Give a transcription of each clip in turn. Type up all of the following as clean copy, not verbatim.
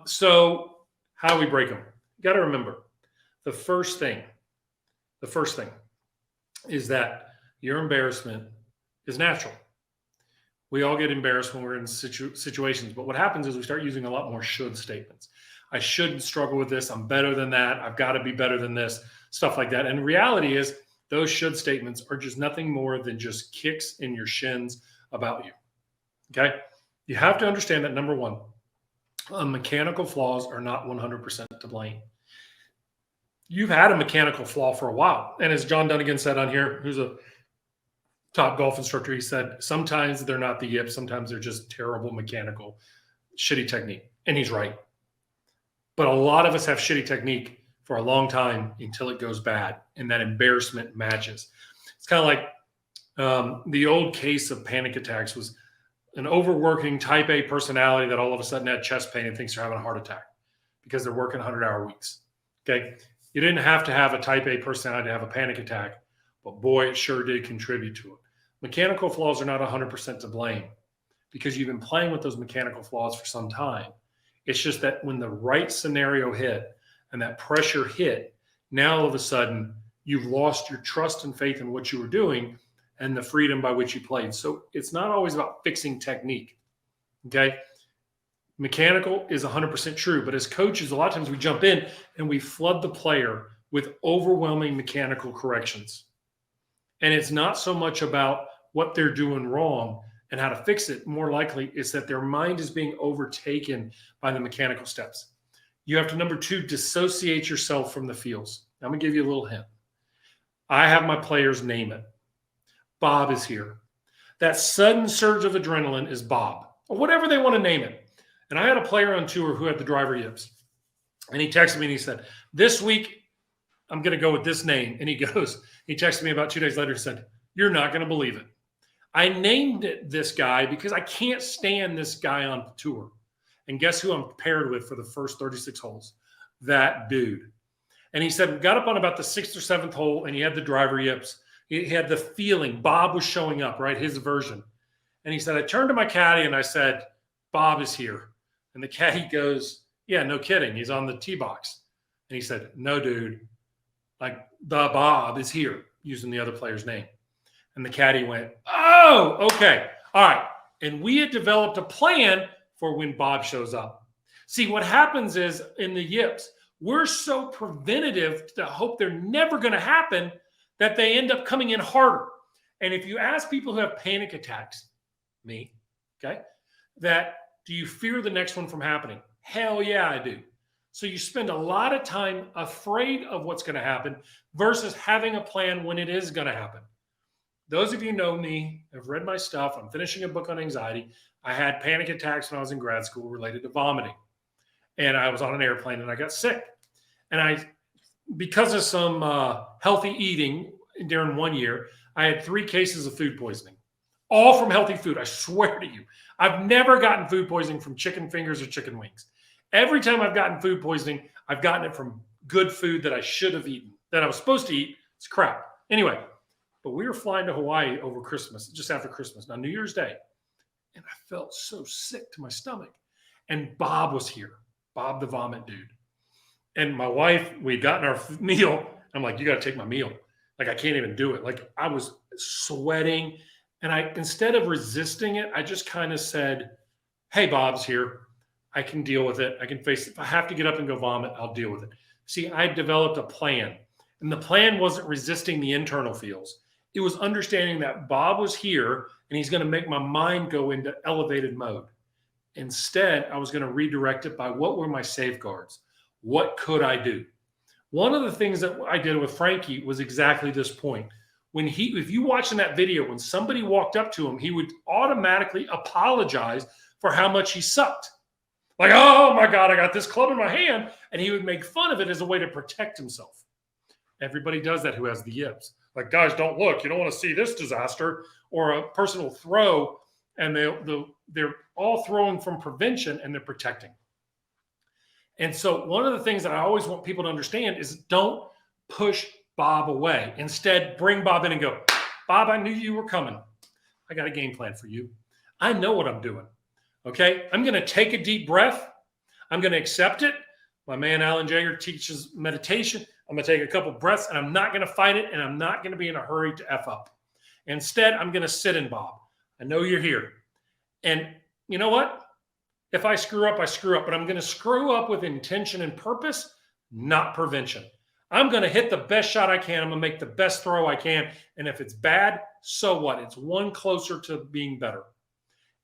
So how do we break them? You got to remember the first thing is that your embarrassment is natural. We all get embarrassed when we're in situations, but what happens is we start using a lot more should statements. I shouldn't struggle with this. I'm better than that. I've got to be better than this, stuff like that. And the reality is those should statements are just nothing more than just kicks in your shins about you. Okay. You have to understand that number one, mechanical flaws are not 100% to blame. You've had a mechanical flaw for a while. And as John Dunnigan said on here, who's a top golf instructor, he said, sometimes they're not the yips. Sometimes they're just terrible mechanical, shitty technique. And he's right. But a lot of us have shitty technique for a long time until it goes bad. And that embarrassment matches. It's kind of like the old case of panic attacks was an overworking type A personality that all of a sudden had chest pain and thinks they're having a heart attack because they're working 100-hour weeks. Okay. You didn't have to have a type A personality to have a panic attack, but boy, it sure did contribute to it. Mechanical flaws are not 100% to blame because you've been playing with those mechanical flaws for some time. It's just that when the right scenario hit and that pressure hit, now all of a sudden you've lost your trust and faith in what you were doing and the freedom by which you played. So it's not always about fixing technique. Okay. Mechanical is 100% true, but as coaches, a lot of times we jump in and we flood the player with overwhelming mechanical corrections. And it's not so much about what they're doing wrong and how to fix it. More likely it's that their mind is being overtaken by the mechanical steps. You have to, number two, dissociate yourself from the feels. I'm going to give you a little hint. I have my players name it. Bob is here. That sudden surge of adrenaline is Bob, or whatever they want to name it. And I had a player on tour who had the driver yips. And he texted me and he said, this week, I'm going to go with this name. And he texted me about 2 days later and said, you're not going to believe it. I named it this guy because I can't stand this guy on tour. And guess who I'm paired with for the first 36 holes? That dude. And he said, we got up on about the 6th or 7th hole and he had the driver yips. He had the feeling Bob was showing up, right? His version. And he said, I turned to my caddy and I said, Bob is here. And the caddy goes, yeah, no kidding. He's on the tee box. And he said, no, dude, like the Bob is here, using the other player's name. And the caddy went, oh, okay. All right. And we had developed a plan for when Bob shows up. See, what happens is in the yips, we're so preventative to hope they're never going to happen that they end up coming in harder. And if you ask people who have panic attacks, me, okay, that do you fear the next one from happening? Hell yeah, I do. So you spend a lot of time afraid of what's going to happen versus having a plan when it is going to happen. Those of you know me, have read my stuff. I'm finishing a book on anxiety. I had panic attacks when I was in grad school related to vomiting. And I was on an airplane and I got sick. And because of some healthy eating during 1 year, I had 3 cases of food poisoning, all from healthy food. I swear to you, I've never gotten food poisoning from chicken fingers or chicken wings. Every time I've gotten food poisoning, I've gotten it from good food that I should have eaten, that I was supposed to eat. It's crap. Anyway, but we were flying to Hawaii over Christmas, just after Christmas, now New Year's Day. And I felt so sick to my stomach. And Bob was here, Bob the vomit dude. And my wife, we'd gotten our meal. I'm like, you got to take my meal. Like, I can't even do it. Like, I was sweating. And instead of resisting it, I just kind of said, hey, Bob's here. I can deal with it. I can face it. If I have to get up and go vomit, I'll deal with it. See, I developed a plan. And the plan wasn't resisting the internal feels. It was understanding that Bob was here and he's going to make my mind go into elevated mode. Instead, I was going to redirect it by what were my safeguards? What could I do? One of the things that I did with Frankie was exactly this point. If you watch in that video, when somebody walked up to him, he would automatically apologize for how much he sucked. Like, oh my God, I got this club in my hand. And he would make fun of it as a way to protect himself. Everybody does that who has the yips. Like, guys, don't look. You don't want to see this disaster. Or a person will throw and they're all throwing from prevention and they're protecting. And so one of the things that I always want people to understand is don't push Bob away. Instead, bring Bob in and go, Bob, I knew you were coming. I got a game plan for you. I know what I'm doing. Okay. I'm going to take a deep breath. I'm going to accept it. My man Alan Jager teaches meditation. I'm going to take a couple breaths, and I'm not going to fight it, and I'm not going to be in a hurry to F up. Instead, I'm going to sit in, Bob. I know you're here. And you know what? If I screw up, I screw up, but I'm going to screw up with intention and purpose, not prevention. I'm going to hit the best shot I can. I'm going to make the best throw I can. And if it's bad, so what? It's one closer to being better.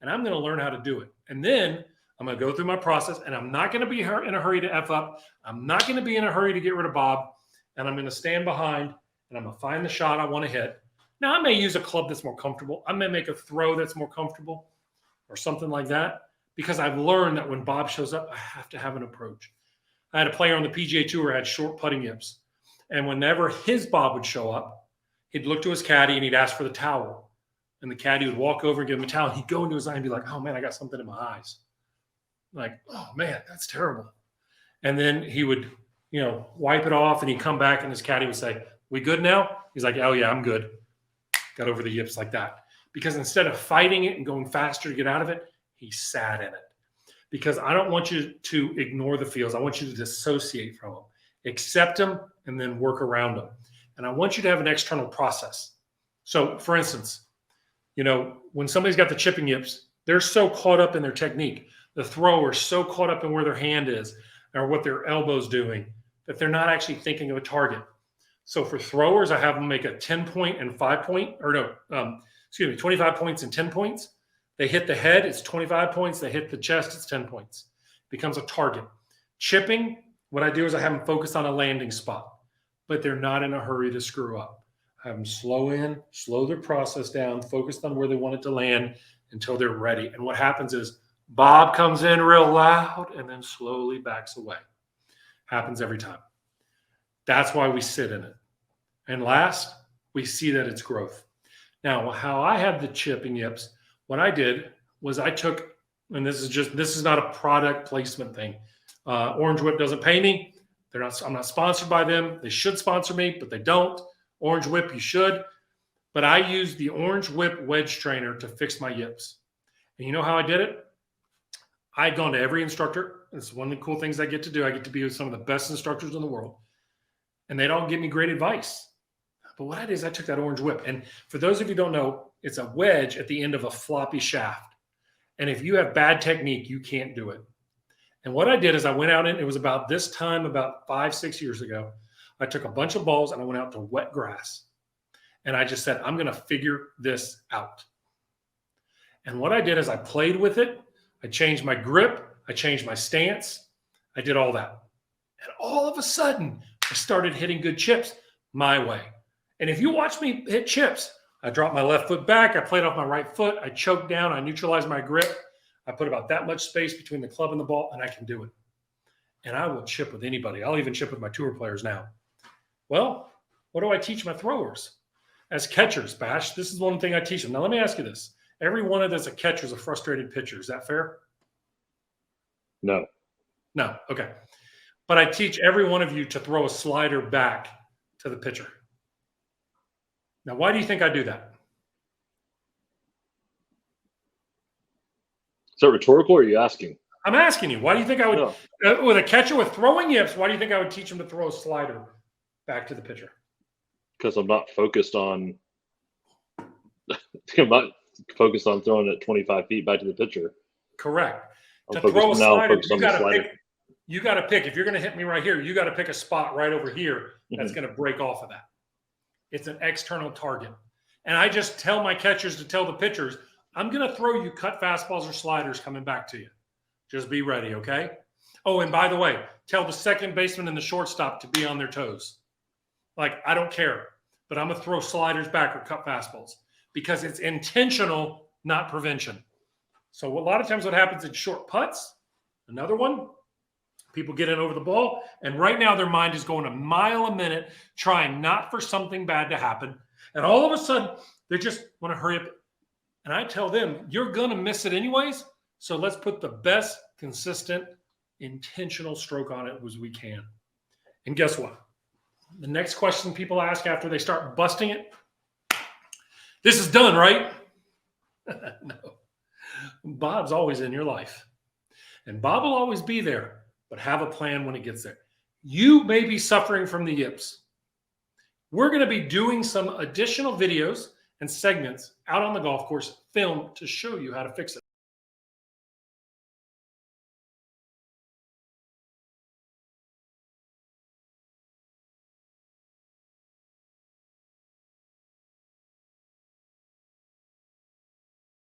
And I'm going to learn how to do it. And then I'm going to go through my process, and I'm not going to be in a hurry to F up. I'm not going to be in a hurry to get rid of Bob. And I'm going to stand behind, and I'm going to find the shot I want to hit. Now, I may use a club that's more comfortable. I may make a throw that's more comfortable or something like that, because I've learned that when Bob shows up, I have to have an approach. I had a player on the PGA Tour who had short putting yips. And whenever his Bob would show up, he'd look to his caddy and he'd ask for the towel. And the caddy would walk over and give him a towel. And he'd go into his eye and be like, oh, man, I got something in my eyes. Like, oh, man, that's terrible. And then he would, wipe it off, and he'd come back, and his caddy would say, we good now? He's like, oh, yeah, I'm good. Got over the yips like that. Because instead of fighting it and going faster to get out of it, he sat in it. Because I don't want you to ignore the feels. I want you to dissociate from them, accept them, and then work around them. And I want you to have an external process. So, for instance, when somebody's got the chipping yips, they're so caught up in their technique. The thrower's so caught up in where their hand is or what their elbow's doing that they're not actually thinking of a target. So for throwers, I have them make a 10-point and 5-point, 25 points and 10 points. They hit the head, it's 25 points. They hit the chest, it's 10 points. Becomes a target. Chipping, what I do is I have them focus on a landing spot, but they're not in a hurry to screw up. I have them slow their process down, focused on where they want it to land until they're ready. And what happens is Bob comes in real loud and then slowly backs away. Happens every time. That's why we sit in it. And last, we see that it's growth. Now, how I have the chipping yips, what I did was I took, and this is not a product placement thing. Orange Whip doesn't pay me. I'm not sponsored by them. They should sponsor me, but they don't. Orange Whip, you should. But I used the Orange Whip wedge trainer to fix my yips. And you know how I did it? I'd gone to every instructor. It's one of the cool things I get to do. I get to be with some of the best instructors in the world. And they don't give me great advice. But what I did is I took that Orange Whip. And for those of you who don't know, it's a wedge at the end of a floppy shaft. And if you have bad technique, you can't do it. And what I did is I went out, and it was about this time, about 5-6 years ago, I took a bunch of balls and I went out to wet grass. And I just said, I'm going to figure this out. And what I did is I played with it. I changed my grip. I changed my stance. I did all that. And all of a sudden, I started hitting good chips my way. And if you watch me hit chips, I dropped my left foot back. I played off my right foot. I choked down. I neutralized my grip. I put about that much space between the club and the ball, and I can do it. And I will chip with anybody. I'll even chip with my tour players now. Well, what do I teach my throwers? As catchers, Bash, this is one thing I teach them. Now, let me ask you this. Every one of us a catcher is a frustrated pitcher. Is that fair? No. No. Okay. But I teach every one of you to throw a slider back to the pitcher. Now, why do you think I do that? Is that rhetorical, or are you asking? I'm asking you. Why do you think I would, with a catcher with throwing yips, why do you think I would teach him to throw a slider back to the pitcher? Because I'm not focused on throwing it 25 feet back to the pitcher. Correct. I'm to throw a slider, you got to pick. If you're going to hit me right here, you got to pick a spot right over here that's going to break off of that. It's an external target. And I just tell my catchers to tell the pitchers, I'm going to throw you cut fastballs or sliders coming back to you. Just be ready, okay? Oh, and by the way, tell the second baseman and the shortstop to be on their toes. Like, I don't care, but I'm going to throw sliders back or cut fastballs because it's intentional, not prevention. So a lot of times what happens in short putts, another one, people get in over the ball, and right now their mind is going a mile a minute, trying not for something bad to happen. And all of a sudden, they just want to hurry up. And I tell them, you're going to miss it anyways, so let's put the best, consistent, intentional stroke on it as we can. And guess what? The next question people ask after they start busting it, this is done, right? No. Bob's always in your life. And Bob will always be there, but have a plan when it gets there. You may be suffering from the yips. We're going to be doing some additional videos and segments out on the golf course, filmed to show you how to fix it.